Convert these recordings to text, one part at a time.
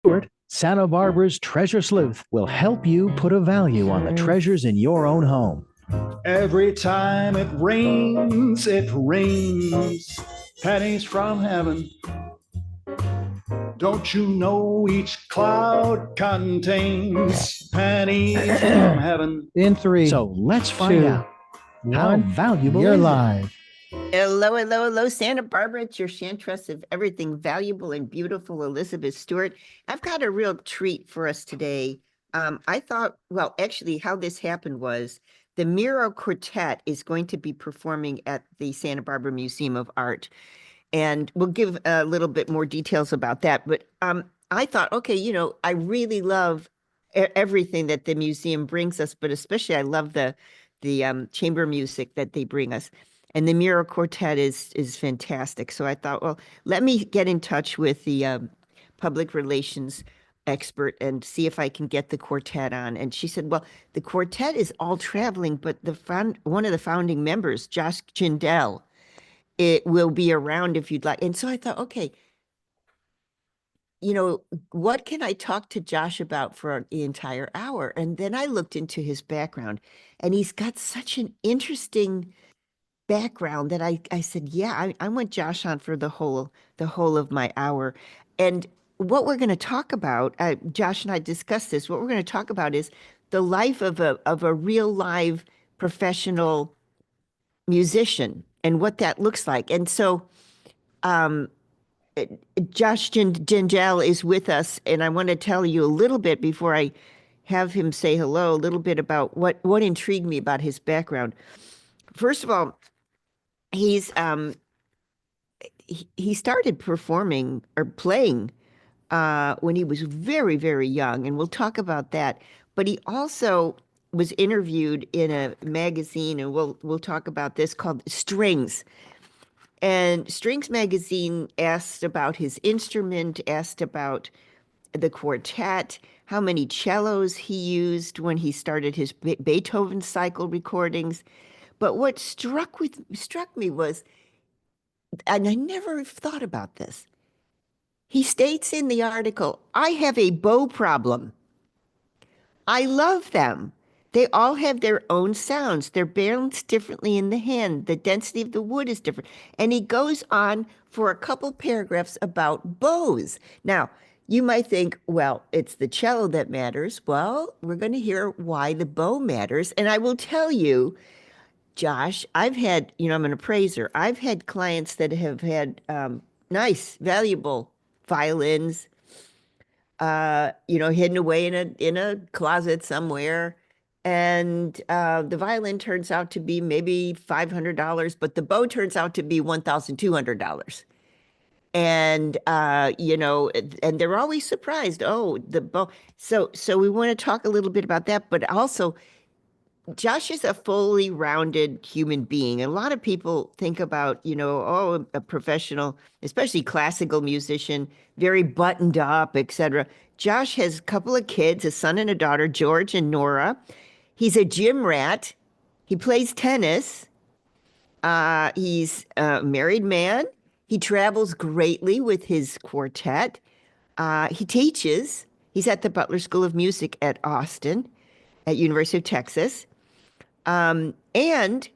Stewart, Santa Barbara's treasure sleuth, will help you put a value on the treasures in your own home. Every time it rains, pennies from heaven. Don't you know each cloud contains pennies from heaven? In three. So let's find out how valuable you're is live. Hello, hello, hello, Santa Barbara. It's your chantress of everything valuable and beautiful, Elizabeth Stewart. I've got a real treat for us today. I thought, well, actually, how this happened was the Miro Quartet is going to be performing at the Santa Barbara Museum of Art. And we'll give a little bit more details about that. But I thought, okay, you know, I really love everything that the museum brings us, but especially I love the chamber music that they bring us. And the Miro Quartet is fantastic. So I thought, well, let me get in touch with the public relations expert and see if I can get the quartet on. And she said, well, the quartet is all traveling, but one of the founding members, Josh Gindele, it will be around if you'd like. And so I thought, okay, you know, what can I talk to Josh about for the entire hour? And then I looked into his background, and he's got such an interesting background that I said, yeah, I want Josh on for the whole of my hour. And what we're going to talk about, Josh and I discussed this. What we're going to talk about is the life of a real live professional musician and what that looks like. And so Josh Gindele is with us, and I want to tell you a little bit before I have him say hello, a little bit about what intrigued me about his background. First of all, he started performing or playing when he was very, very young, and we'll talk about that. But he also was interviewed in a magazine, and we'll talk about this, called Strings. And Strings magazine asked about his instrument, asked about the quartet, how many cellos he used when he started his Beethoven cycle recordings. But what struck me was, and I never thought about this, he states in the article, I have a bow problem. I love them. They all have their own sounds. They're balanced differently in the hand. The density of the wood is different. And he goes on for a couple paragraphs about bows. Now, you might think, well, it's the cello that matters. Well, we're going to hear why the bow matters. And I will tell you, Josh, I've had, you know, I'm an appraiser. I've had clients that have had nice, valuable violins, you know, hidden away in a closet somewhere. And the violin turns out to be maybe $500, but the bow turns out to be $1,200. And you know, and they're always surprised. Oh, the bow. So we want to talk a little bit about that, but also Josh is a fully rounded human being. A lot of people think about, you know, oh, a professional, especially classical musician, very buttoned up, etc. Josh has a couple of kids, a son and a daughter, George and Nora. He's a gym rat. He plays tennis. He's a married man. He travels greatly with his quartet. He teaches. He's at the Butler School of Music at Austin, at University of Texas. And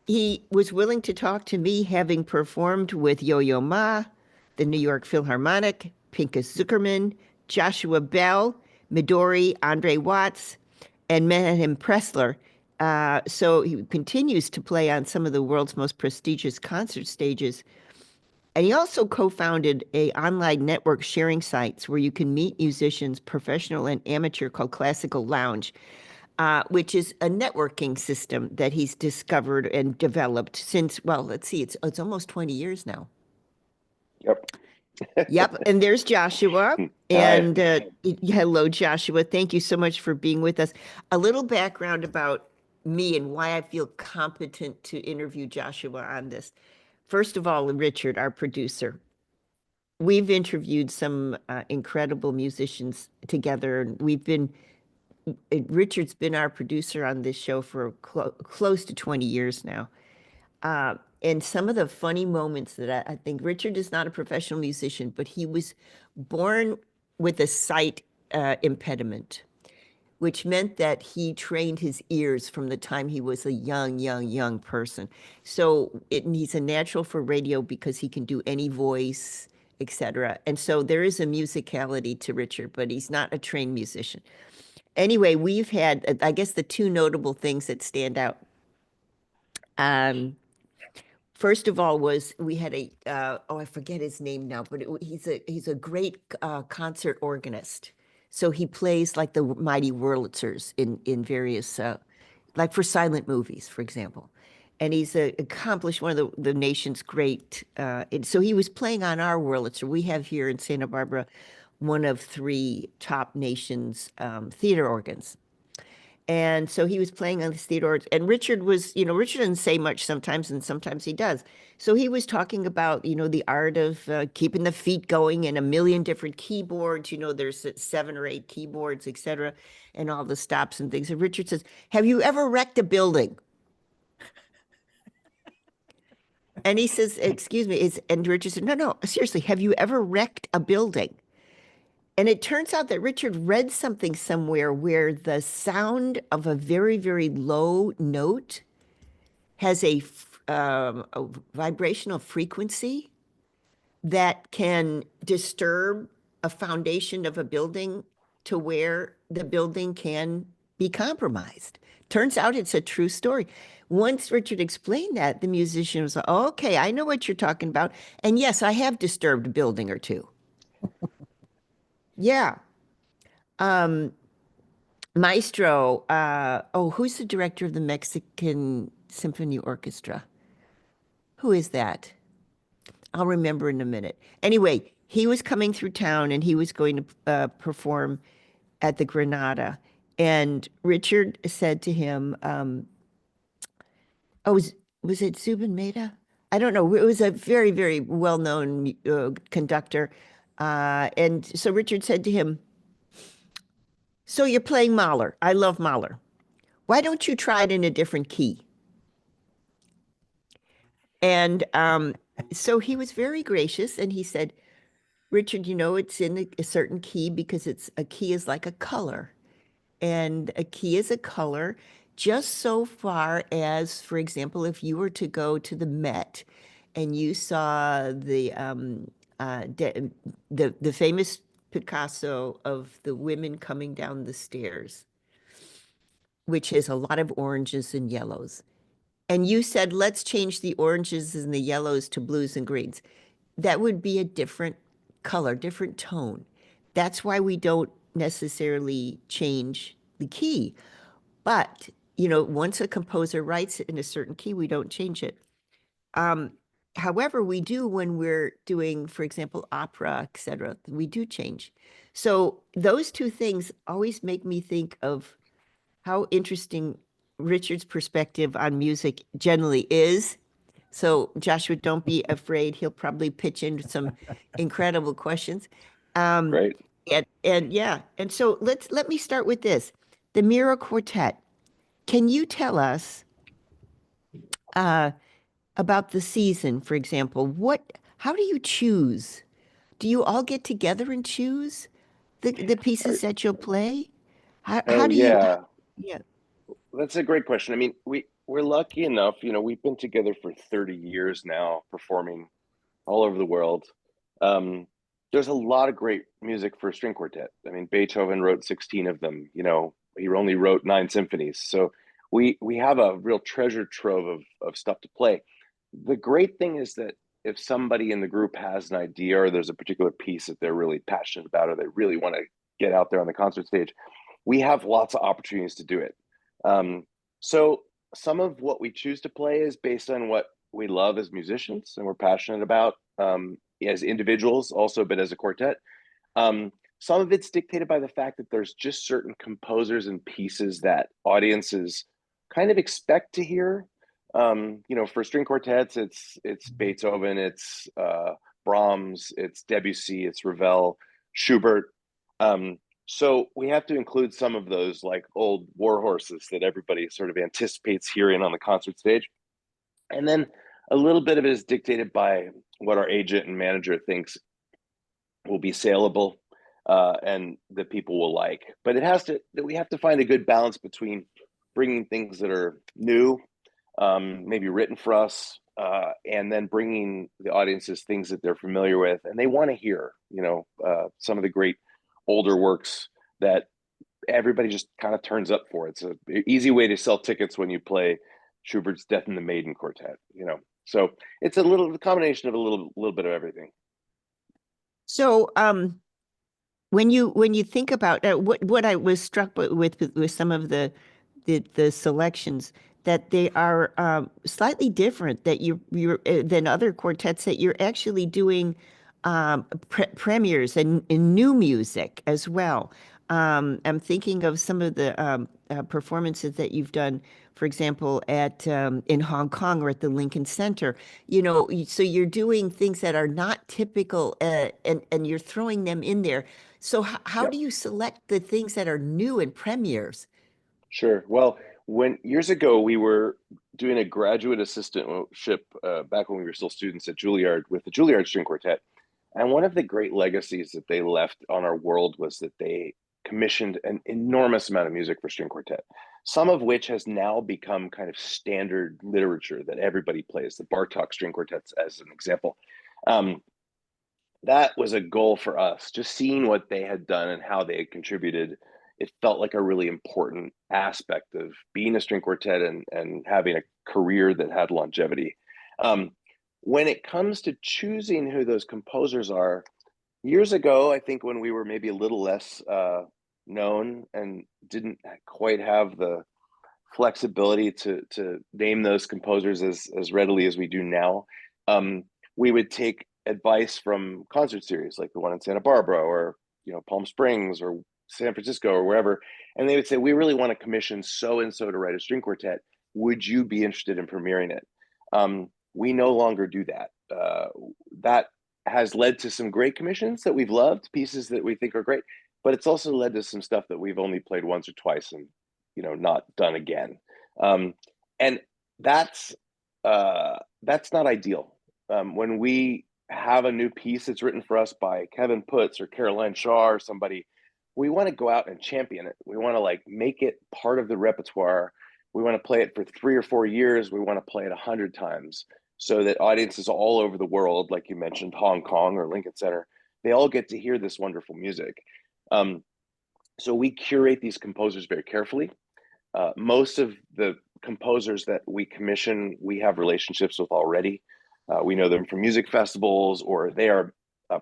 he was willing to talk to me, having performed with Yo-Yo Ma, the New York Philharmonic, Pinchas Zuckerman, Joshua Bell, Midori, Andre Watts, and Menahem Pressler. So he continues to play on some of the world's most prestigious concert stages. And he also co-founded an online network sharing sites where you can meet musicians, professional and amateur, called Classical Lounge, which is a networking system that he's discovered and developed since, well, let's see, it's almost 20 years now. Yep. Yep. And there's Joshua. And hello, Joshua. Thank you so much for being with us. A little background about me and why I feel competent to interview Joshua on this. First of all, Richard, our producer, we've interviewed some incredible musicians together. Richard's been our producer on this show for close to 20 years now. And some of the funny moments that I think, Richard is not a professional musician, but he was born with a sight impediment, which meant that he trained his ears from the time he was a young person. So he's a natural for radio because he can do any voice, etc. And so there is a musicality to Richard, but he's not a trained musician. Anyway, we've had, I guess, the two notable things that stand out. First of all, was we had I forget his name now, but he's a great concert organist. So he plays like the mighty Wurlitzers in various like for silent movies, for example. And he's accomplished one of the nation's great. So he was playing on our Wurlitzer. We have here in Santa Barbara one of 3 top nations theater organs. And so he was playing on the theater, and Richard was, Richard doesn't say much sometimes, and sometimes he does. So he was talking about, the art of keeping the feet going and a million different keyboards. There's 7 or 8 keyboards, etc., and all the stops and things. And Richard says, "Have you ever wrecked a building?" And he says, "Excuse me," and Richard said, "No, seriously, have you ever wrecked a building?" And it turns out that Richard read something somewhere where the sound of a very, very low note has a vibrational frequency that can disturb a foundation of a building to where the building can be compromised. Turns out it's a true story. Once Richard explained that, the musician was like, "Oh, okay, I know what you're talking about. And yes, I have disturbed a building or two." Yeah. Maestro, who's the director of the Mexican Symphony Orchestra? Who is that? I'll remember in a minute. Anyway, he was coming through town and he was going to perform at the Granada. And Richard said to him, was it Zubin Mehta? I don't know. It was a very, very well-known conductor. And so Richard said to him, "So you're playing Mahler. I love Mahler. Why don't you try it in a different key?" And so he was very gracious and he said, "Richard, it's in a certain key because a key is like a color. And a key is a color just so far as, for example, if you were to go to the Met and you saw the famous Picasso of the women coming down the stairs, which is a lot of oranges and yellows. And you said, let's change the oranges and the yellows to blues and greens. That would be a different color, different tone. That's why we don't necessarily change the key. But, once a composer writes it in a certain key, we don't change it. However, we do when we're doing, for example, opera, etc. We do change. So those two things always make me think of how interesting Richard's perspective on music generally is. So Joshua, don't be afraid. He'll probably pitch in some incredible questions. Great. And yeah, and so let me start with this. The Mira Quartet. Can you tell us about the season, for example? How do you choose? Do you all get together and choose the pieces that you'll play? How do you? Yeah, Yeah. that's a great question. I mean, we're lucky enough, we've been together for 30 years now, performing all over the world. There's a lot of great music for a string quartet. I mean, Beethoven wrote 16 of them. He only wrote 9 symphonies. So we have a real treasure trove of stuff to play. The great thing is that if somebody in the group has an idea or there's a particular piece that they're really passionate about or they really want to get out there on the concert stage, we have lots of opportunities to do it. So some of what we choose to play is based on what we love as musicians and we're passionate about as individuals also, but as a quartet. Some of it's dictated by the fact that there's just certain composers and pieces that audiences kind of expect to hear. For string quartets, it's Beethoven, it's Brahms, it's Debussy, it's Ravel, Schubert. So we have to include some of those like old war horses that everybody sort of anticipates hearing on the concert stage. And then a little bit of it is dictated by what our agent and manager thinks will be saleable. and that people will like. But we have to find a good balance between bringing things that are new, maybe written for us, and then bringing the audiences things that they're familiar with and they want to hear, some of the great older works that everybody just kind of turns up for. It's an easy way to sell tickets when you play Schubert's Death in the Maiden Quartet, So it's a combination of a little bit of everything. So, when you think about what I was struck with some of the selections, that they are slightly different, that you're than other quartets, that you're actually doing premieres and new music as well. I'm thinking of some of the performances that you've done, for example, at in Hong Kong or at the Lincoln Center. So you're doing things that are not typical, and you're throwing them in there. So how Yep. do you select the things that are new and premieres? Sure. Well, when years ago we were doing a graduate assistantship back when we were still students at Juilliard with the Juilliard String Quartet, and one of the great legacies that they left on our world was that they commissioned an enormous amount of music for string quartet, some of which has now become kind of standard literature that everybody plays. The Bartok string quartets, as an example. That was a goal for us, just seeing what they had done and how they had contributed. It felt like a really important aspect of being a string quartet and having a career that had longevity. When it comes to choosing who those composers are, years ago, I think when we were maybe a little less known and didn't quite have the flexibility to name those composers as readily as we do now, we would take advice from concert series like the one in Santa Barbara or Palm Springs or San Francisco or wherever, and they would say, we really want to commission so and so to write a string quartet. Would you be interested in premiering it? We no longer do that. That has led to some great commissions that we've loved, pieces that we think are great, but it's also led to some stuff that we've only played once or twice and not done again. And that's not ideal. When we have a new piece that's written for us by Kevin Putz or Caroline Shaw or somebody, we want to go out and champion it. We want to make it part of the repertoire. We want to play it for 3 or 4 years. We want to play it 100 times so that audiences all over the world, like you mentioned, Hong Kong or Lincoln Center, they all get to hear this wonderful music. So we curate these composers very carefully. Most of the composers that we commission, we have relationships with already. We know them from music festivals, or they are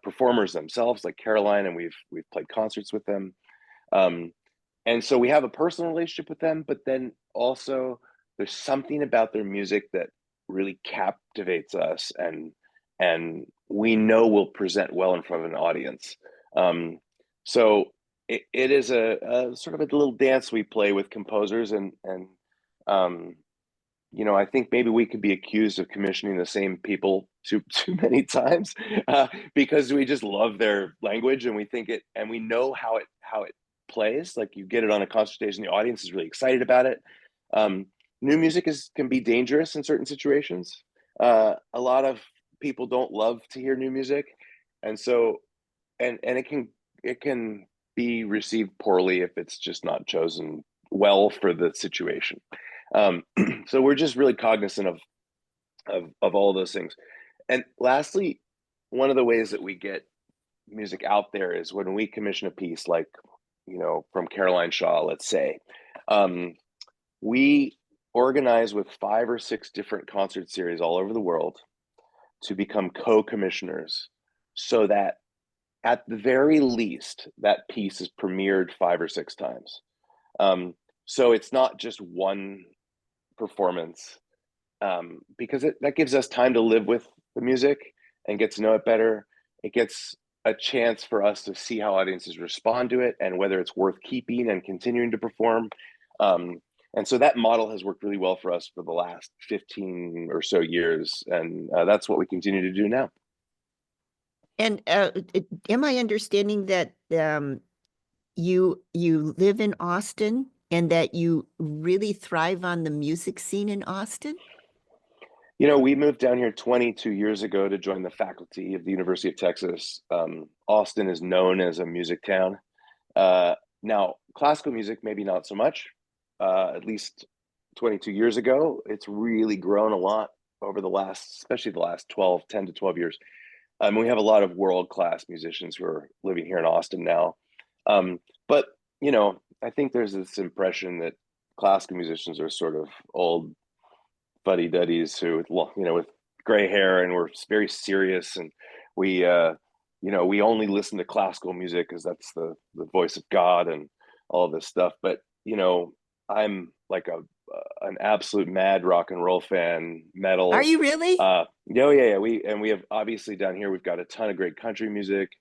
performers themselves, like Caroline, and we've played concerts with them. And so we have a personal relationship with them, but then also there's something about their music that really captivates us, and we know will present well in front of an audience. So it is a sort of a little dance we play with composers, and I think maybe we could be accused of commissioning the same people too many times because we just love their language and we think it, and we know how it plays. Like, you get it on a concert stage and the audience is really excited about it. New music can be dangerous in certain situations. A lot of people don't love to hear new music, and so it can be received poorly if it's just not chosen well for the situation. So we're just really cognizant of all those things. And lastly, one of the ways that we get music out there is when we commission a piece like, from Caroline Shaw, let's say, we organize with 5 or 6 different concert series all over the world to become co-commissioners, so that at the very least, that piece is premiered 5 or 6 times. So it's not just one performance, because that gives us time to live with the music and get to know it better. It gets a chance for us to see how audiences respond to it and whether it's worth keeping and continuing to perform. And so that model has worked really well for us for the last 15 or so years, and that's what we continue to do now. And am I understanding that you live in Austin and that you really thrive on the music scene in Austin? We moved down here 22 years ago to join the faculty of the University of Texas. Austin is known as a music town. Now, classical music, maybe not so much. At least 22 years ago, it's really grown a lot over especially the last 10 to 12 years. We have a lot of world-class musicians who are living here in Austin now. But, I think there's this impression that classical musicians are sort of old fuddy-duddies who, with gray hair, and we're very serious, and we only listen to classical music because that's the voice of God and all this stuff. But I'm like an absolute mad rock and roll fan, Are metal. you really? Yeah. We have, obviously, down here we've got a ton of great country music,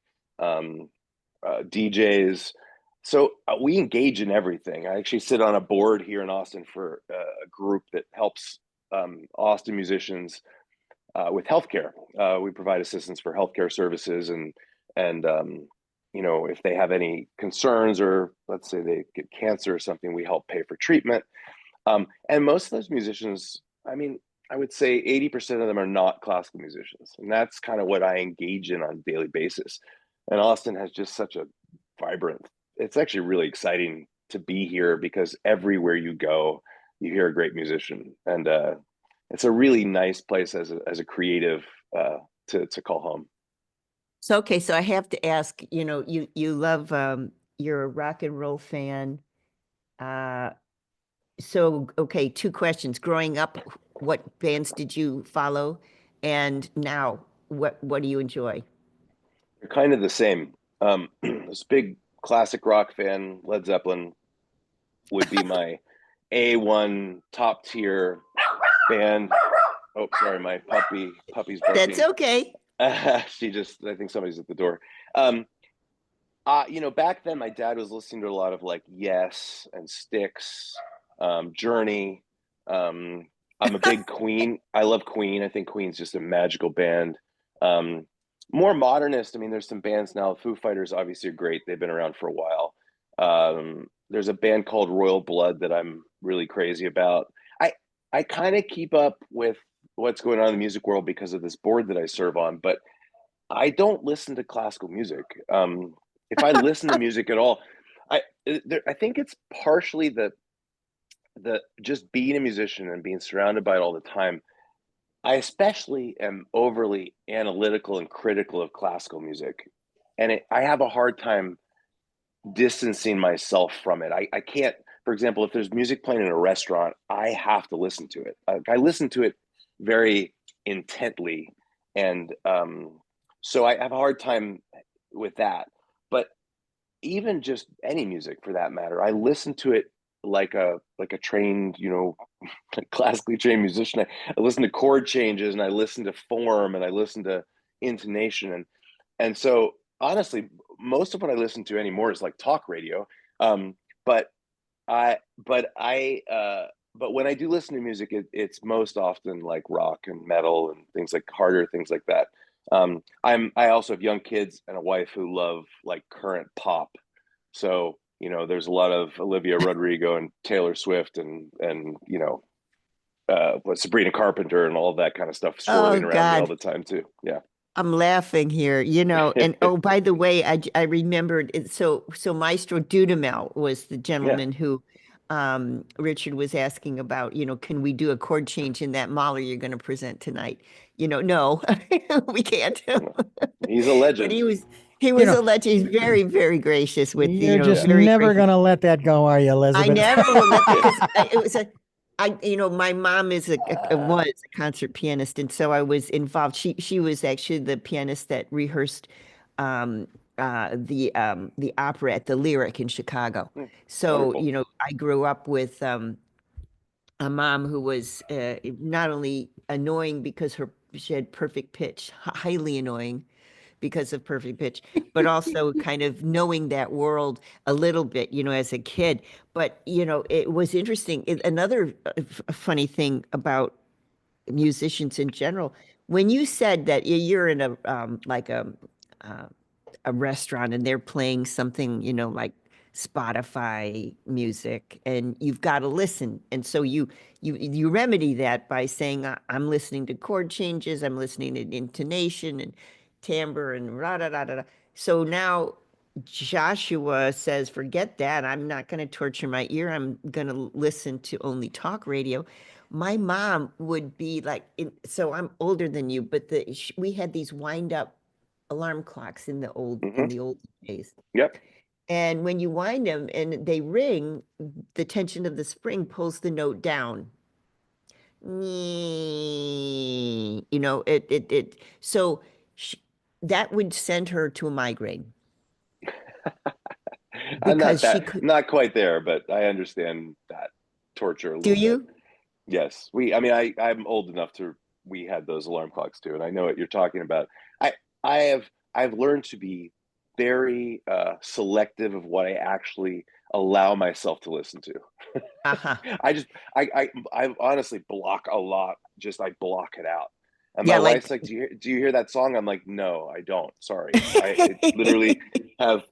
DJs. So we engage in everything. I actually sit on a board here in Austin for a group that helps Austin musicians with healthcare. We provide assistance for healthcare services, and if they have any concerns, or let's say they get cancer or something, we help pay for treatment. And most of those musicians, I mean, I would say 80% of them are not classical musicians, and that's kind of what I engage in on a daily basis. And Austin has just such a vibrant. It's actually really exciting to be here because everywhere you go, you hear a great musician, and it's a really nice place as a creative to call home. So, okay, so I have to ask, you love, you're a rock and roll fan. So, okay, two questions. Growing up, what bands did you follow? And now, what do you enjoy? They're kind of the same. This big classic rock fan, Led Zeppelin would be my A1 top tier band. Oh, sorry, my puppy's barking. That's okay. I think somebody's at the door. Back then my dad was listening to a lot of like Yes and Styx, Journey. I'm a big Queen. I love Queen. I think Queen's just a magical band. More modernist. I mean, there's some bands now. Foo Fighters obviously are great. They've been around for a while. There's a band called Royal Blood that I'm really crazy about. I kind of keep up with what's going on in the music world because of this board that I serve on, but I don't listen to classical music. If I listen to music at all, I think it's partially the just being a musician and being surrounded by it all the time. I especially am overly analytical and critical of classical music, and I have a hard time distancing myself from it. I can't, for example, if there's music playing in a restaurant, I have to listen to it. I listen to it very intently. And so I have a hard time with that. But even just any music for that matter, I listen to it like a trained, classically trained musician. I listen to chord changes, and I listen to form, and I listen to intonation, and so honestly, most of what I listen to anymore is like talk radio. But but when I do listen to music, it's most often like rock and metal and things like harder things like that. I also have young kids and a wife who love like current pop. So, there's a lot of Olivia Rodrigo and Taylor Swift and Sabrina Carpenter and all that kind of stuff Oh swirling around me all God. the time too. Yeah. I'm laughing here, and oh, by the way, I remembered it. So Maestro Dudamel was the Yeah. gentleman who Richard was asking about, can we do a chord change in that Mahler you're going to present tonight? No, we can't. He's a But legend. he You was know, a legend. He's very, very gracious with, you're just Yeah. very never gracious. going to let that go, are you, I Elizabeth? never will let that because it was my mom is was a concert pianist, and so I was involved. She was actually the pianist that rehearsed um, the opera at the Lyric in Chicago. So, Wonderful. I grew up with a mom who was not only annoying because she had perfect pitch, highly annoying because of perfect pitch, but also kind of knowing that world a little bit, as a kid. But, it was interesting. Another funny thing about musicians in general, when you said that you're in uh, a restaurant and they're playing something, like Spotify music, and you've got to listen. And so you remedy that by saying, I'm listening to chord changes, I'm listening to intonation and timbre and rah da da da da. So now Joshua says, forget that. I'm not going to torture my ear. I'm going to listen to only talk radio. My mom would be like, so I'm older than you, but we had these wind up alarm clocks in the Hmm. old days. Yep. And when you wind them and they ring, the tension of the spring pulls the note down. So that would send her to a migraine I'm because she could. not quite there, but I understand that torture a Do little bit. you? Yes, I mean, I'm old enough to. We had those alarm clocks too, and I know what you're talking about. I, I've learned to be very selective of what I actually allow myself to listen to. Uh-huh. I just, I honestly block a lot. Just I block it out. And my Yeah, wife's like like, do you hear that song?" I'm like, "No, I don't. Sorry. I literally have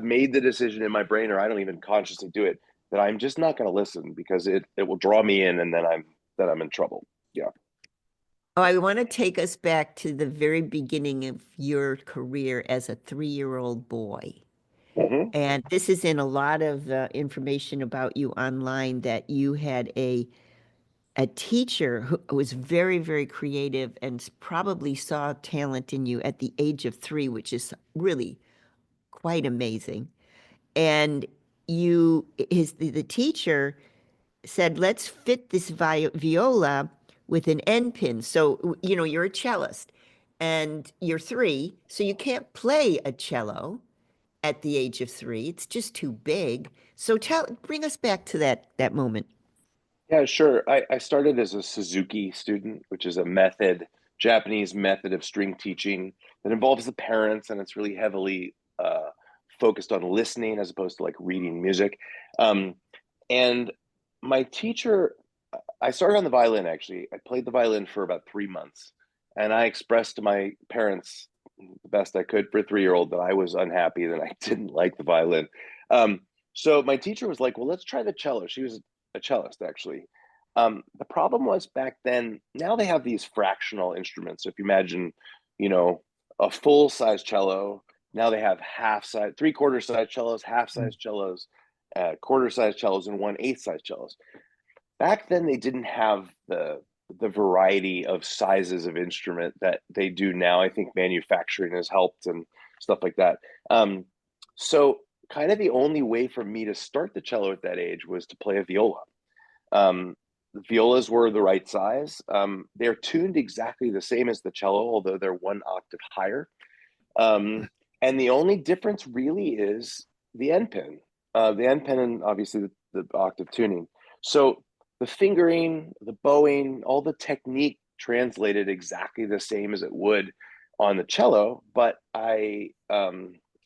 made the decision in my brain, or I don't even consciously do it, that I'm just not going to listen because it will draw me in, and then I'm in trouble." Yeah. Oh, I want to take us back to the very beginning of your career as a 3-year-old boy. Hmm. And this is in a lot of information about you online, that you had a teacher who was very, very creative and probably saw talent in you at the age of 3, which is really quite amazing. And the teacher said, let's fit this viola with an end pin. So, you're a cellist and you're 3, so you can't play a cello at the age of 3. It's just too big. So bring us back to that moment. Yeah, sure. I started as a Suzuki student, which is a Japanese method of string teaching that involves the parents, and it's really heavily focused on listening as opposed to like reading music. Um, and my teacher, I started on the violin actually. I played the violin for about 3 months, and I expressed to my parents the best I could for a 3-year-old that I was unhappy that I didn't like the violin. Um, so my teacher was like, "Well, let's try the cello." She was a cellist actually. The problem was back then. Now they have these fractional instruments. So if you imagine, you know, a full size cello, now they have half size, 3/4 size cellos, half size cellos, quarter size cellos, and 1/8 size cellos. Back then they didn't have the variety of sizes of instrument that they do now. I think manufacturing has helped and stuff like that. So kind of the only way for me to start the cello at that age was to play a viola. The violas were the right size. They're tuned exactly the same as the cello, although they're one octave higher. Um, and the only difference really is the end pin, and obviously the octave tuning. So the fingering, the bowing, all the technique translated exactly the same as it would on the cello. But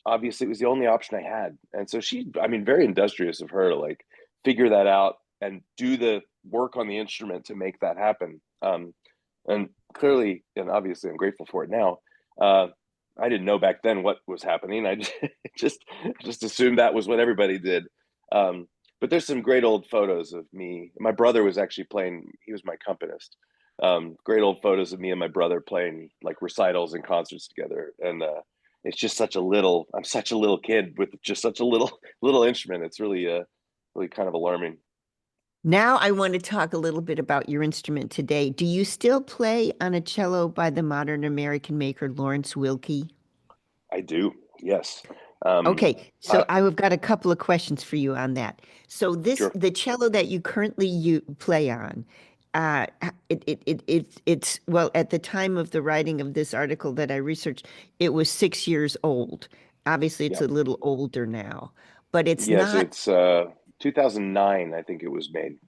obviously it was the only option I had, and so I mean, very industrious of her to like figure that out and do the work on the instrument to make that happen. And clearly, and obviously, I'm grateful for it now. I didn't know back then what was happening. I just just assumed that was what everybody did. But there's some great old photos of me. My brother was actually playing. He was my accompanist. Great old photos of me and my brother playing like recitals and concerts together. And it's just such a little. I'm such a little kid with just such a little instrument. It's really kind of alarming. Now I want to talk a little bit about your instrument today. Do you still play on a cello by the modern American maker Lawrence Wilkie? I do. Yes. Um, Okay, so uh, I've got a couple of questions for you on that. So sure. the cello that you currently play on, it's well, at the time of the writing of this article that I researched, it was 6 years old. Obviously, it's Yeah. a little older now, but it's Yes. not. It's 2009. I think it was made.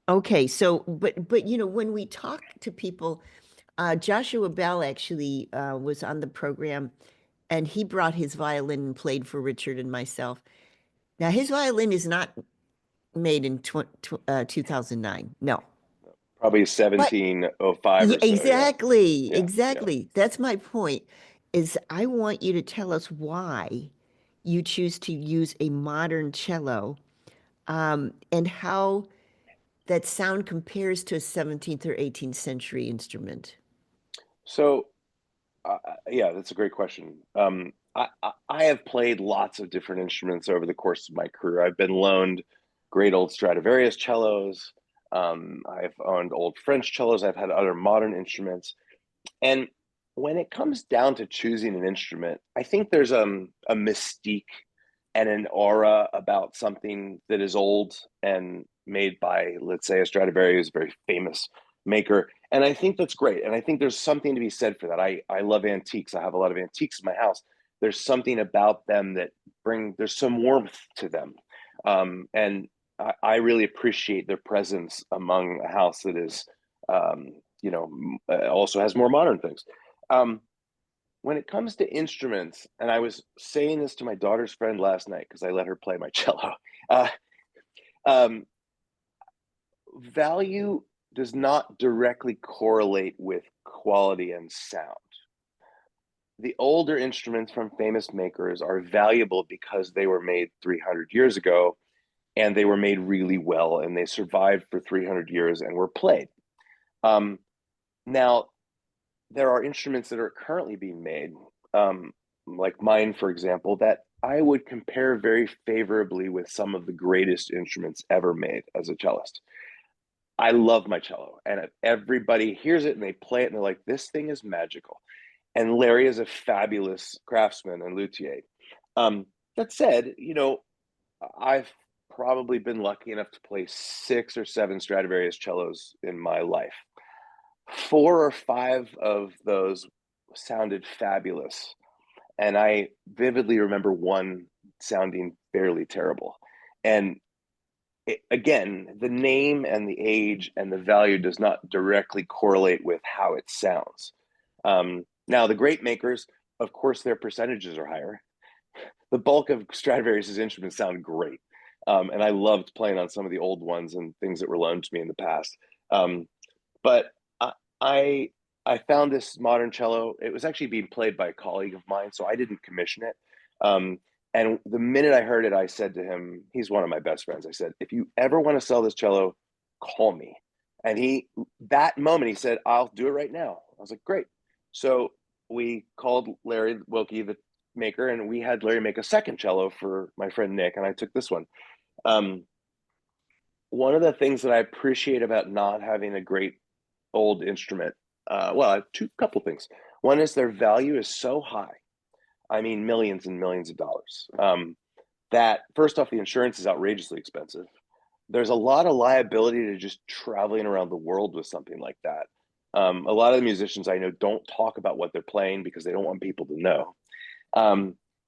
Okay, so but when we talk to people, Joshua Bell actually was on the program, and he brought his violin and played for Richard and myself. Now his violin is not made in 2009. No. Probably But 1705 yeah, or so. Yeah. exactly, Yeah. Yeah. exactly. That's my point, is I want you to tell us why you choose to use a modern cello, and how that sound compares to a 17th or 18th century instrument. So, yeah, that's a great question. I have played lots of different instruments over the course of my career. I've been loaned great old Stradivarius cellos. I've owned old French cellos. I've had other modern instruments. And when it comes down to choosing an instrument, I think there's a mystique and an aura about something that is old and made by, let's say, a Stradivarius, a very famous maker. And I think that's great. And I think there's something to be said for that. I love antiques. I have a lot of antiques in my house. There's something about them that there's some warmth to them. And I really appreciate their presence among a house that is, also has more modern things. Um, when it comes to instruments, and I was saying this to my daughter's friend last night because I let her play my cello. Uh, um, Value does not directly correlate with quality and sound. The older instruments from famous makers are valuable because they were made 300 years ago and they were made really well and they survived for 300 years and were played. Um, Now, there are instruments that are currently being made, like mine, for example, that I would compare very favorably with some of the greatest instruments ever made as a cellist. I love my cello, and everybody hears it and they play it and they're like, this thing is magical. And Larry is a fabulous craftsman and luthier. That said, I've probably been lucky enough to play 6 or 7 Stradivarius cellos in my life. 4 or 5 of those sounded fabulous. And I vividly remember one sounding fairly terrible. And again, the name and the age and the value does not directly correlate with how it sounds. Now, the great makers, of course, their percentages are higher. The bulk of Stradivarius's instruments sound great. And I loved playing on some of the old ones and things that were loaned to me in the past. But I I found this modern cello. It was actually being played by a colleague of mine, so I didn't commission it. Um, and the minute I heard it, I said to him, he's one of my best friends. I said, if you ever want to sell this cello, call me. And that moment, he said, I'll do it right now. I was like, great. So we called Larry Wilkie, the maker, and we had Larry make a second cello for my friend Nick, and I took this one. Um, one of the things that I appreciate about not having a great old instrument, well, I have couple things. One is their value is so high. I mean, millions and millions of dollars. That first off, the insurance is outrageously expensive. There's a lot of liability to just traveling around the world with something like that. A lot of the musicians I know don't talk about what they're playing because they don't want people to know.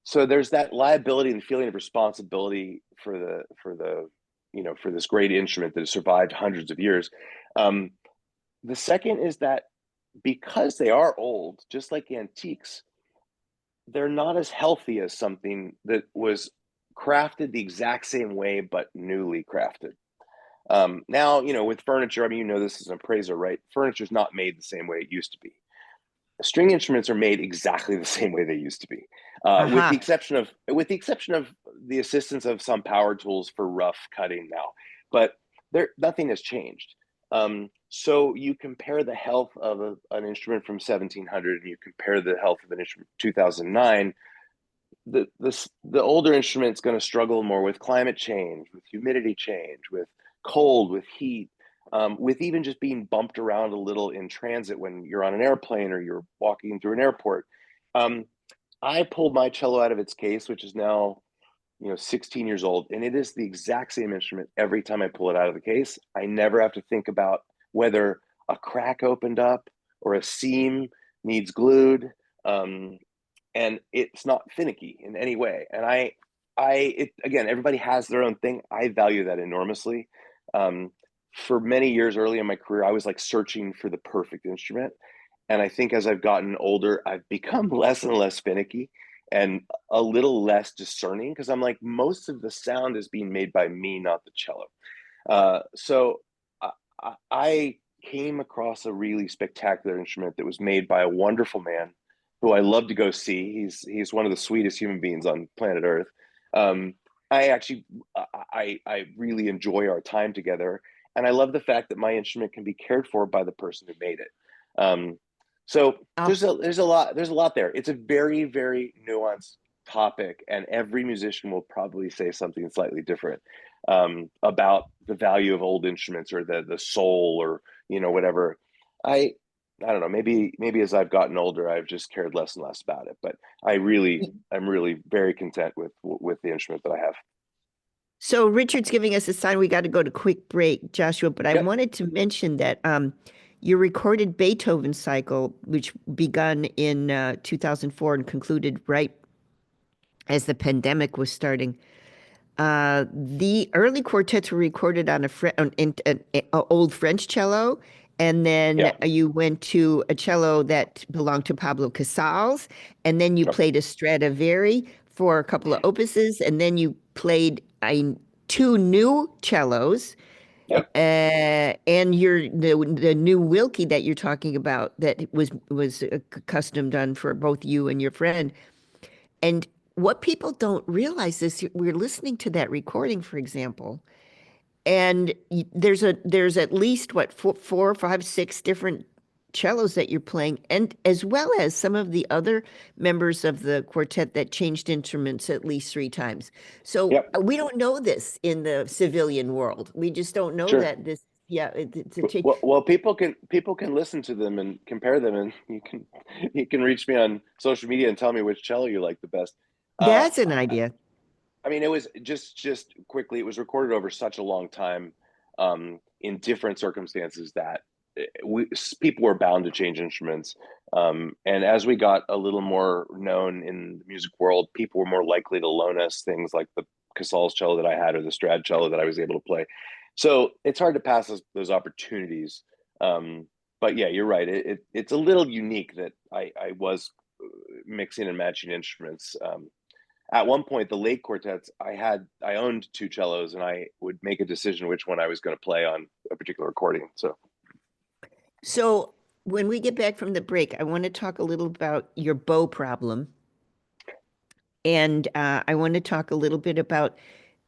So there's that liability and feeling of responsibility for this great instrument that has survived hundreds of years. The second is that because they are old, just like antiques, they're not as healthy as something that was crafted the exact same way but newly crafted. Now, with furniture, I mean, this as an appraiser, right? Furniture's not made the same way it used to be. String instruments are made exactly the same way they used to be, with the exception of the assistance of some power tools for rough cutting now. But nothing has changed. So you compare the health of an instrument from 1700 and you compare the health of an instrument from 2009. The older instrument's going to struggle more with climate change, with humidity change, with cold, with heat, with even just being bumped around a little in transit when you're on an airplane or you're walking through an airport. I pulled my cello out of its case, which is now 16 years old, and it is the exact same instrument every time I pull it out of the case. I never have to think about whether a crack opened up or a seam needs glued. And it's not finicky in any way. And again, everybody has their own thing. I value that enormously. For many years early in my career, I was like searching for the perfect instrument. And I think as I've gotten older, I've become less and less finicky and a little less discerning because I'm like, most of the sound is being made by me, not the cello. So I came across a really spectacular instrument that was made by a wonderful man who I love to go see. He's one of the sweetest human beings on planet Earth. Um, I actually I really enjoy our time together, and I love the fact that my instrument can be cared for by the person who made it. Um, so Oh, there's a lot there. It's a very very nuanced topic, and every musician will probably say something slightly different about the value of old instruments or the soul or whatever. I I don't know. Maybe as I've gotten older, I've just cared less and less about it. But I'm really very content with the instrument that I have. so Richard's giving us a sign we got to go to quick break, Joshua, but I Yep. wanted to mention that your recorded Beethoven cycle, which begun in 2004 and concluded right as the pandemic was starting, the early quartets were recorded on a old French cello, and then Yeah. you went to a cello that belonged to Pablo Casals, and then you Yep. played a Stradivari for a couple of opuses, and then you played two new cellos, Yep. and the new Wilkie that you're talking about that was custom done for both you and your friend. And what people don't realize is we're listening to that recording, for example, and there's at least what four, five, six different cellos that you're playing, and as well as some of the other members of the quartet that changed instruments at least three times. So Yep. we don't know this in the civilian world. We just don't know Sure. that this. Yeah, it's a change. Well, people can listen to them and compare them, and you can reach me on social media and tell me which cello you like the best. Uh, That's an idea. I mean, it was just quickly. It was recorded over such a long time, in different circumstances that people were bound to change instruments. And as we got a little more known in the music world, people were more likely to loan us things like the Casals cello that I had or the Strad cello that I was able to play. So it's hard to pass those opportunities. But yeah, you're right. It's a little unique that I was mixing and matching instruments. At one point, the late quartets, I owned two cellos, and I would make a decision which one I was going to play on a particular recording. So when we get back from the break, I want to talk a little about your bow problem. And I want to talk a little bit about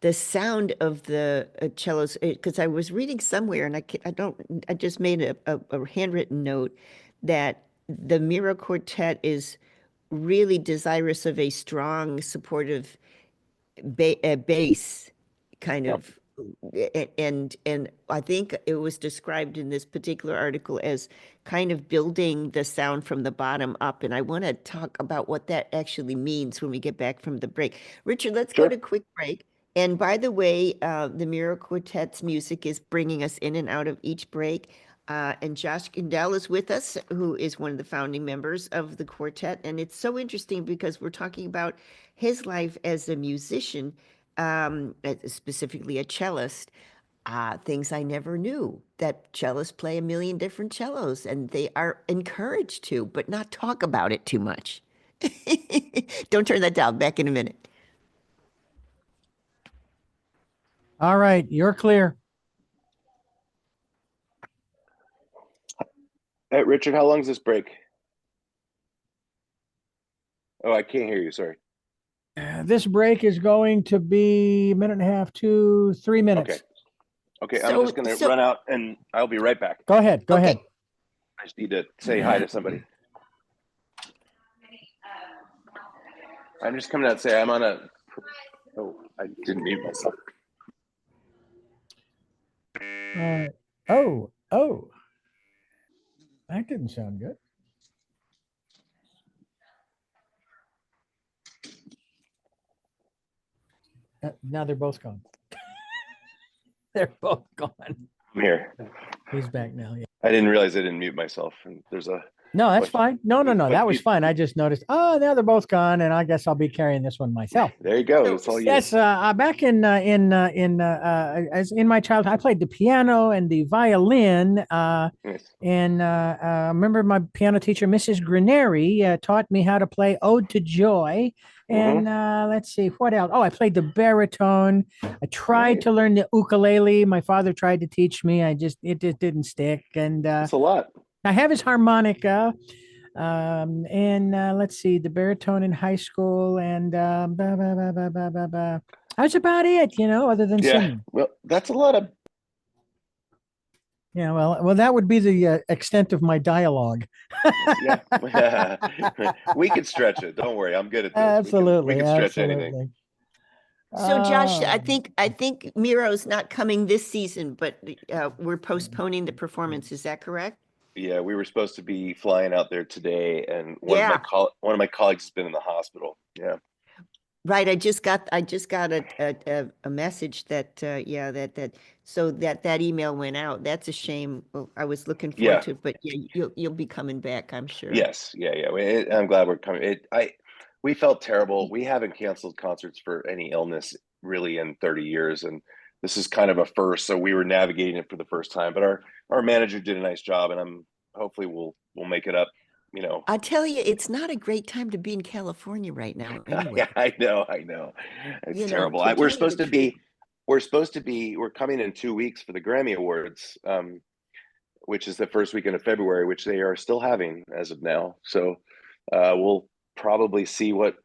the sound of the cellos, because I was reading somewhere, and I just made a handwritten note that the Mira Quartet is really desirous of a strong, supportive bass kind Yep. of, and I think it was described in this particular article as kind of building the sound from the bottom up. And I want to talk about what that actually means when we get back from the break. Richard, let's go to Sure. quick break. And by the way, the Mira Quartet's music is bringing us in and out of each break. And Josh Gindele is with us, who is one of the founding members of the quartet. And it's so interesting because we're talking about his life as a musician, specifically a cellist. Things I never knew that cellists play a million different cellos, and they are encouraged to, but not talk about it too much. Don't turn that down. Back in a minute. All right, you're clear. Hey, Richard, how long is this break? Oh, I can't hear you. Sorry. This break is going to be a minute and a half to 3 minutes. Okay. Okay. I'm just going to run out, and I'll be right back. Go ahead. Go ahead. I just need to say hi to somebody. I'm just coming out to say I'm on a. Oh, I didn't mute myself. Oh, that didn't sound good. Now they're both gone. They're both gone. I'm here. He's back now. Yeah. I didn't realize I didn't mute myself, and there's a. No, that's fine. No. but That was you- fine. I just noticed. Oh, now they're both gone, and I guess I'll be carrying this one myself. There you go. It's all you. Yes, back as in my childhood, I played the piano and the violin. Nice. And I remember my piano teacher, Mrs. Graneri, taught me how to play Ode to Joy. And let's see, what else? Oh, I played the baritone. I tried to learn the ukulele. My father tried to teach me. It just didn't stick. And It's a lot. I have his harmonica. And let's see, the baritone in high school, and that's about it, other than Yeah. singing. Well, that's a lot of Yeah, well, that would be the extent of my dialogue. yeah. We could stretch it. Don't worry. I'm good at this. We Absolutely, can stretch anything. absolutely. So Josh, I Um, think I think Miro's not coming this season, but we're postponing the performance. Is that correct? Yeah, we were supposed to be flying out there today, and Yeah. one of my colleagues has been in the hospital. Yeah. Right. I just got a message that yeah that email went out. That's a shame. Well, I was looking forward Yeah. to it, but yeah, you'll be coming back, I'm sure. Yes. Yeah. Yeah. I'm glad we're coming. We felt terrible. We haven't canceled concerts for any illness really in 30 years, and this is kind of a first. So we were navigating it for the first time, but our manager did a nice job, and I'm hopefully we'll make it up. You know. I tell you, it's not a great time to be in California right now Yeah, anyway. I know. I know. It's terrible. To We're tell you the supposed to truth. be. We're coming in 2 weeks for the Grammy Awards. Which is the first weekend of February, which they are still having as of now. So we'll probably see what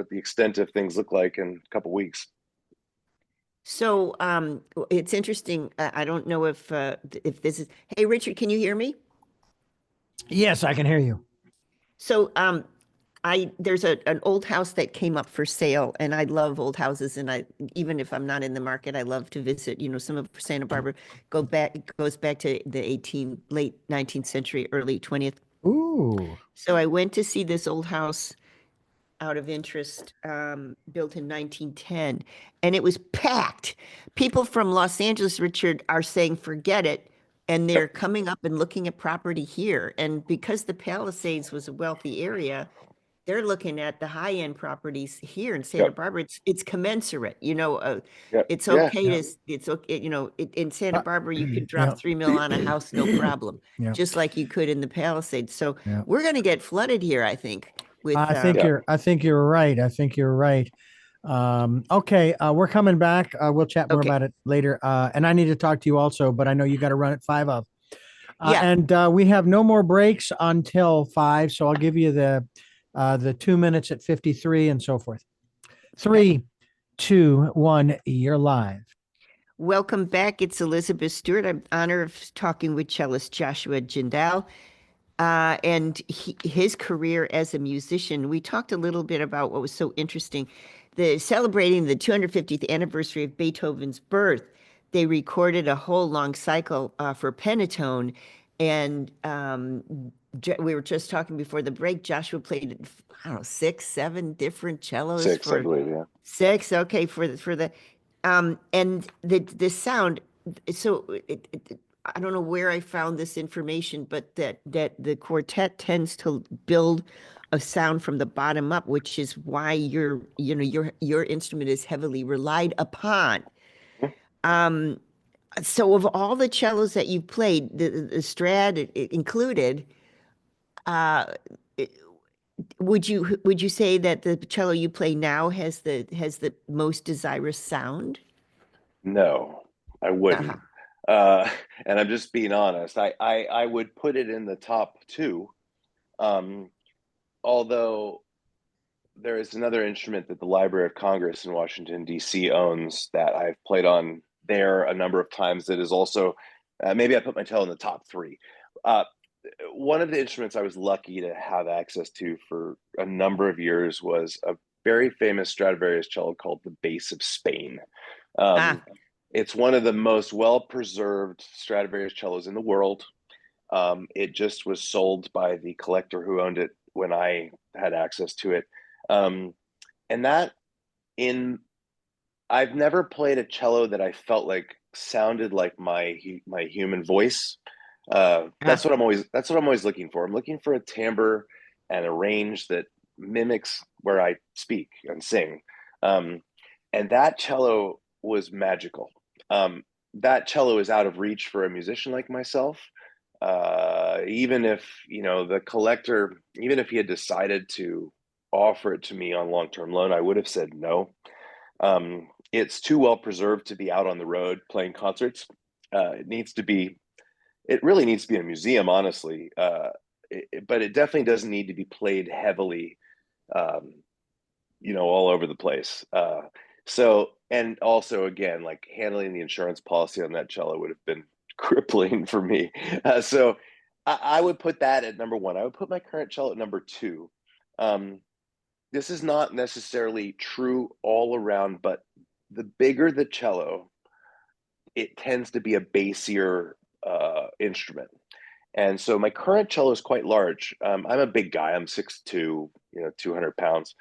the extent of things look like in a couple weeks. So it's interesting. I don't know if this is, hey Richard, can you hear me? yes, I can hear you. So there's an old house that came up for sale, and I love old houses, and I even if I'm not in the market, I love to visit. Some of Santa Barbara goes back to the late 19th century, early 20th. Ooh. So I went to see this old house out of interest, built in 1910, and it was packed. People from Los Angeles, Richard, are saying forget it, and they're Yep. coming up and looking at property here. And because the Palisades was a wealthy area, they're looking at the high-end properties here in Santa Yep. Barbara. It's commensurate, Yep. it's Yeah. okay to, it's okay, in Santa Uh, Barbara, you could yeah. drop 3 mil on a house, no problem, Yeah. just like you could in the Palisades. So Yeah. we're going to get flooded here, I think, with, Yeah. I think you're right. I think you're right. Okay, we're coming back. We'll chat more okay. about it later. And I need to talk to you also, but I know you got to run at 5 of. Yeah. And we have no more breaks until 5, so I'll give you the 2 minutes at 53 and so forth. 3, 2, 1, you're live. Welcome back. It's Elizabeth Stewart. I'm honored of talking with cellist Joshua Gindele. And his career as a musician. We talked a little bit about what was so interesting. Celebrating the 250th anniversary of Beethoven's birth, they recorded a whole long cycle for Pentatone. And we were just talking before the break, Joshua played, I don't know, 6, 7 different cellos 6, I for believe. Yeah. 6. Okay, and the sound. So I don't know where I found this information, but that the quartet tends to build a sound from the bottom up, which is why your instrument is heavily relied upon. So of all the cellos that you've played, the Strad included, uh, would you say that the cello you play now has the most desirous sound? No, I Uh-huh. wouldn't. And I'm just being honest. I would put it in the top two. Um, although there is another instrument that the Library of Congress in Washington, D.C. owns that I've played on there a number of times that is also, maybe I put my tail in the top three. Uh, one of the instruments I was lucky to have access to for a number of years was a very famous Stradivarius cello called the Bass of Spain. Ah, It's one of the most well-preserved Stradivarius cellos in the world. It just was sold by the collector who owned it when I had access to it. Um, and that in I've never played a cello that I felt like sounded like my human voice. ah. That's what I'm always looking for. I'm looking for a timbre and a range that mimics where I speak and sing. Um, and that cello was magical. That cello is out of reach for a musician like myself. Even if the collector, even if he had decided to offer it to me on long-term loan, I would have said no. It's too well preserved to be out on the road playing concerts. It really needs to be in a museum, honestly. but it definitely doesn't need to be played heavily, all over the place. So, and also again, like handling the insurance policy on that cello would have been crippling for me. So I would put that at number one. I would put my current cello at number two. This is not necessarily true all around, but the bigger the cello, it tends to be a bassier instrument. And so my current cello is quite large. I'm a big guy. I'm 6'2", 200 pounds.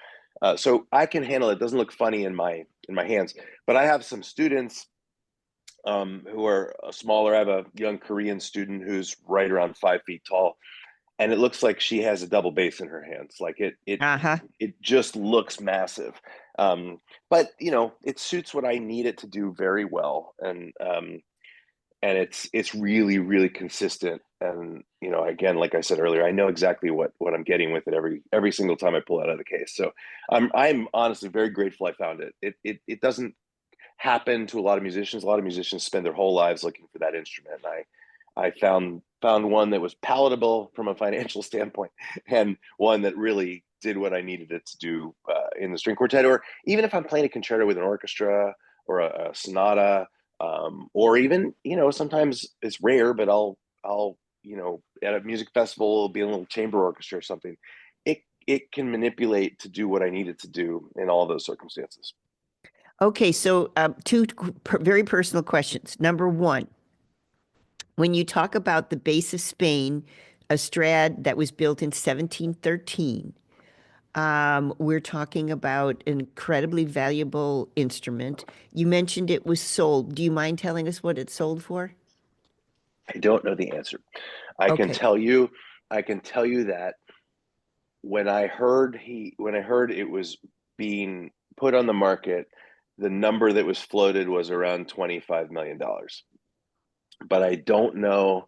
So I can handle it. It doesn't look funny in my hands. But I have some students who are smaller. I have a young Korean student who's right around 5 feet tall, and it looks like she has a double bass in her hands. Like Uh-huh. it just looks massive. But it suits what I need it to do very well, and it's really, really consistent. And again, like I said earlier, I know exactly what I'm getting with it every single time I pull it out of the case. So I'm honestly very grateful I found it. It doesn't happen to a lot of musicians. A lot of musicians spend their whole lives looking for that instrument. And I found one that was palatable from a financial standpoint, and one that really did what I needed it to do in the string quartet, or even if I'm playing a concerto with an orchestra or a sonata, or even sometimes it's rare, but I'll at a music festival, be in a little chamber orchestra or something. It can manipulate to do what I need it to do in all those circumstances. Okay, so two very personal questions. Number one, when you talk about the bass of Spain, a Strad that was built in 1713, we're talking about an incredibly valuable instrument. You mentioned it was sold. Do you mind telling us what it sold for? I don't know the answer. I can Okay. tell you, that when I heard it was being put on the market, the number that was floated was around $25 million. But I don't know.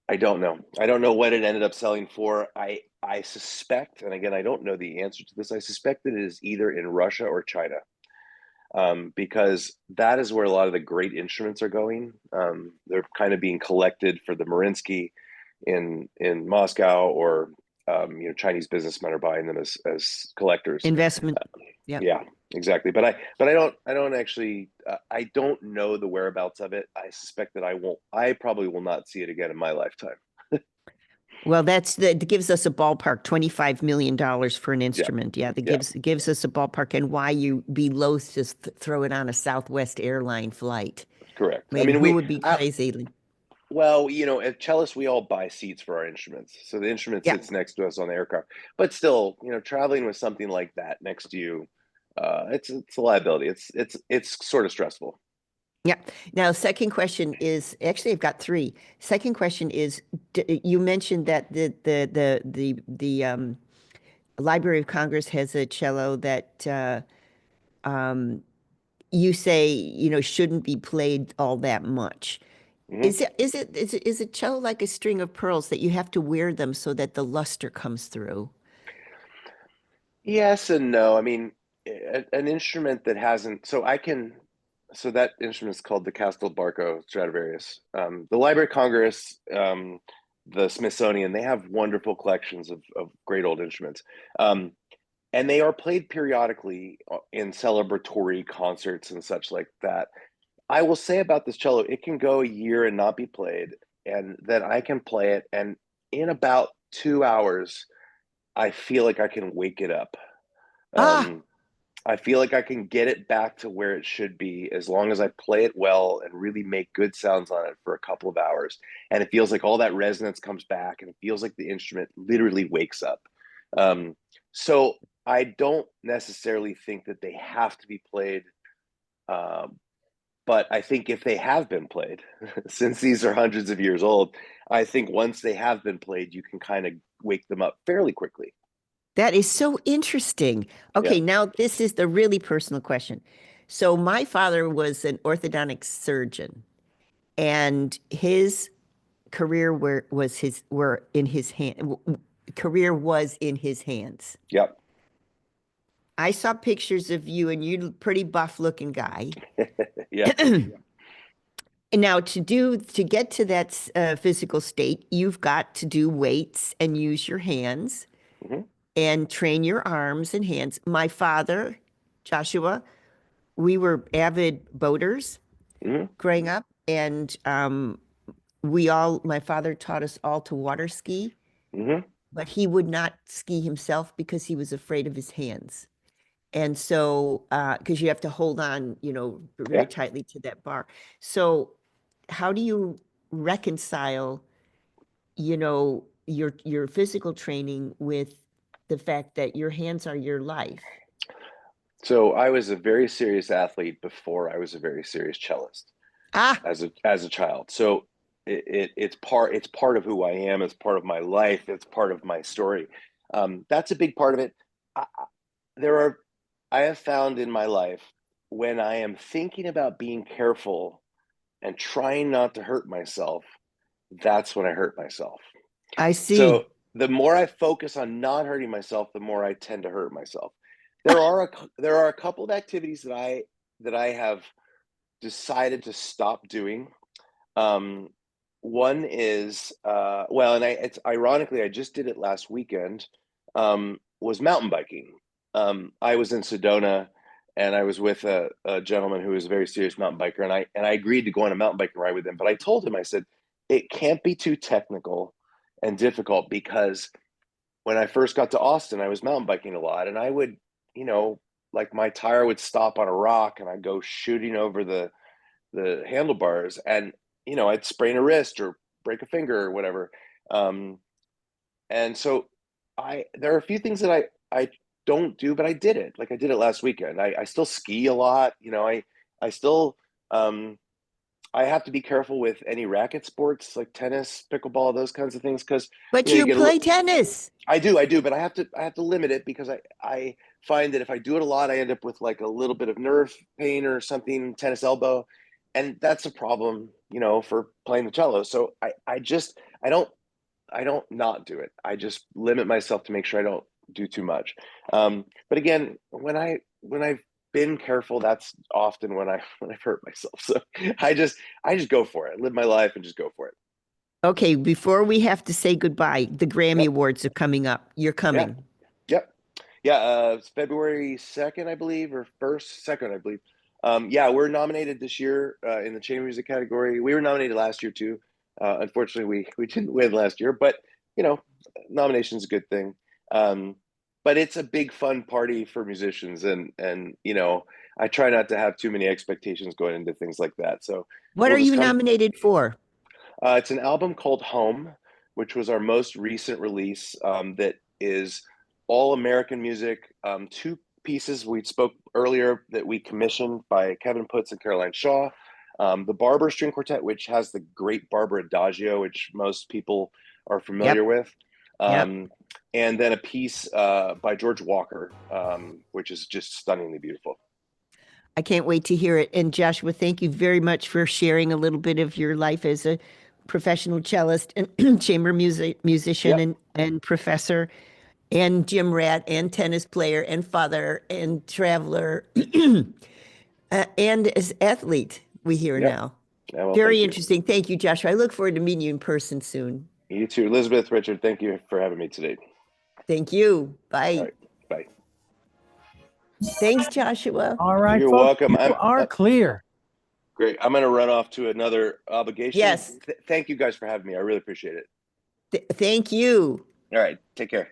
I don't know what it ended up selling for. I suspect, and again, I don't know the answer to this. I suspect that it is either in Russia or China, because that is where a lot of the great instruments are going. They're kind of being collected for the Mariinsky in Moscow, or Chinese businessmen are buying them as collectors. Investment. Yeah. Yeah, exactly. But I don't actually. I don't know the whereabouts of it. I suspect that I won't. I probably will not see it again in my lifetime. Well, that gives us a ballpark, $25 million for an Yeah, instrument. Yeah, that yeah, gives us a ballpark, and why you be loath to throw it on a Southwest airline flight. correct. I I mean, mean, who would be I, crazy? well, at cellists, we all buy seats for our instruments, so the instrument Yeah. sits next to us on the aircraft. But still, traveling with something like that next to you, it's a liability. It's sort of stressful. Yeah. Now, second question is actually I've got three. Second question is, you mentioned that the Library of Congress has a cello that um, you say shouldn't be played all that much. Hmm. Is it cello like a string of pearls that you have to wear them so that the luster comes through? Yes and no. I mean, an instrument that hasn't, so that instrument is called the Castelbarco Stradivarius. The Library of Congress, the Smithsonian, they have wonderful collections of great old instruments. And they are played periodically in celebratory concerts and such like that. I will say about this cello, it can go a year and not be played, and then I can play it, and in about 2 hours, I feel like I can wake it up. Ah, Um, I feel like I can get it back to where it should be as long as I play it well and really make good sounds on it for a couple of hours. And it feels like all that resonance comes back, and it feels like the instrument literally wakes up. Um, so I don't necessarily think that they have to be played. Um, but I think if they have been played, since these are hundreds of years old, I think once they have been played, you can kind of wake them up fairly quickly. that is so interesting. Yeah. Okay, now this is the really personal question. So my father was an orthodontic surgeon, and his career were in his hand. Career was in his hands. Yep. I saw pictures of you, and you're a pretty buff looking guy. Yeah. And now to get to that physical state, you've got to do weights and use your hands Mhm, and train your arms and hands. My father, Joshua, we were avid boaters mhm, growing up, and my father taught us all to water ski, mhm. but he would not ski himself because he was afraid of his hands. And so, because you have to hold on, very Yeah. tightly to that bar. So, how do you reconcile, your physical training with the fact that your hands are your life? So I was a very serious athlete before I was a very serious cellist Ah, as a child. So it's part of who I am. It's part of my life. It's part of my story. That's a big part of it. There are I have found in my life when I am thinking about being careful and trying not to hurt myself, that's when I hurt myself. I see. So the more I focus on not hurting myself, the more I tend to hurt myself. There are a couple of activities that I have decided to stop doing. Um, One is well, and it's ironically I just did it last weekend. Was mountain biking. I was in Sedona, and I was with a gentleman who was a very serious mountain biker, and I agreed to go on a mountain biking ride with him. But I told him, I said it can't be too technical and difficult because when I first got to Austin, I was mountain biking a lot, and I would, you know, like my tire would stop on a rock, and I'd go shooting over the handlebars, and I'd sprain a wrist or break a finger or whatever. Um, and so I there are a few things that I don't do, but I did it. Like I did it last weekend. I still ski a lot. I still um, I have to be careful with any racket sports like tennis, pickleball, those kinds of things because But you you get a play little. tennis. I do, but I have to limit it because I find that if I do it a lot, I end up with like a little bit of nerve pain or something, tennis elbow, and that's a problem, for playing the cello. So I don't not do it. I just limit myself to make sure I don't do too much. But again, when I've been careful, that's often when I've hurt myself. So I just go for it. Live my life and just go for it. Okay, before we have to say goodbye, the Grammy Yep. Awards are coming up. You're Yeah. coming. Yep. Yeah, it's February 2nd, I believe, or first, second, I believe. Yeah, we're nominated this year in the chamber music category. We were nominated last year too. Unfortunately, we didn't win last year, but you know, nomination is a good thing. Um, but it's a big fun party for musicians, and I try not to have too many expectations going into things like that. So What we'll are just you come. nominated for? It's an album called Home, which was our most recent release. That is all American music. Two pieces we spoke earlier that we commissioned by Kevin Putz and Caroline Shaw. The Barber String Quartet, which has the great Barber Adagio, which most people are familiar Yep, with. yep. Um, and then a piece by George Walker, which is just stunningly beautiful. I can't wait to hear it. And Joshua, thank you very much for sharing a little bit of your life as a professional cellist and chamber musician Yep, and professor and gym rat and tennis player and father and traveler and as athlete we hear yep. now. Yeah, well, Very thank you. interesting. Thank you, Joshua. I look forward to meeting you in person soon. You too, Elizabeth, Richard. Thank you for having me today. Thank you. All Bye. right, bye. Thanks, Joshua. All right, You're folks, welcome. you are clear. Great. I'm going to run off to another obligation. Yes. Thank you guys for having me. I really appreciate it. Thank you. All right. Take care.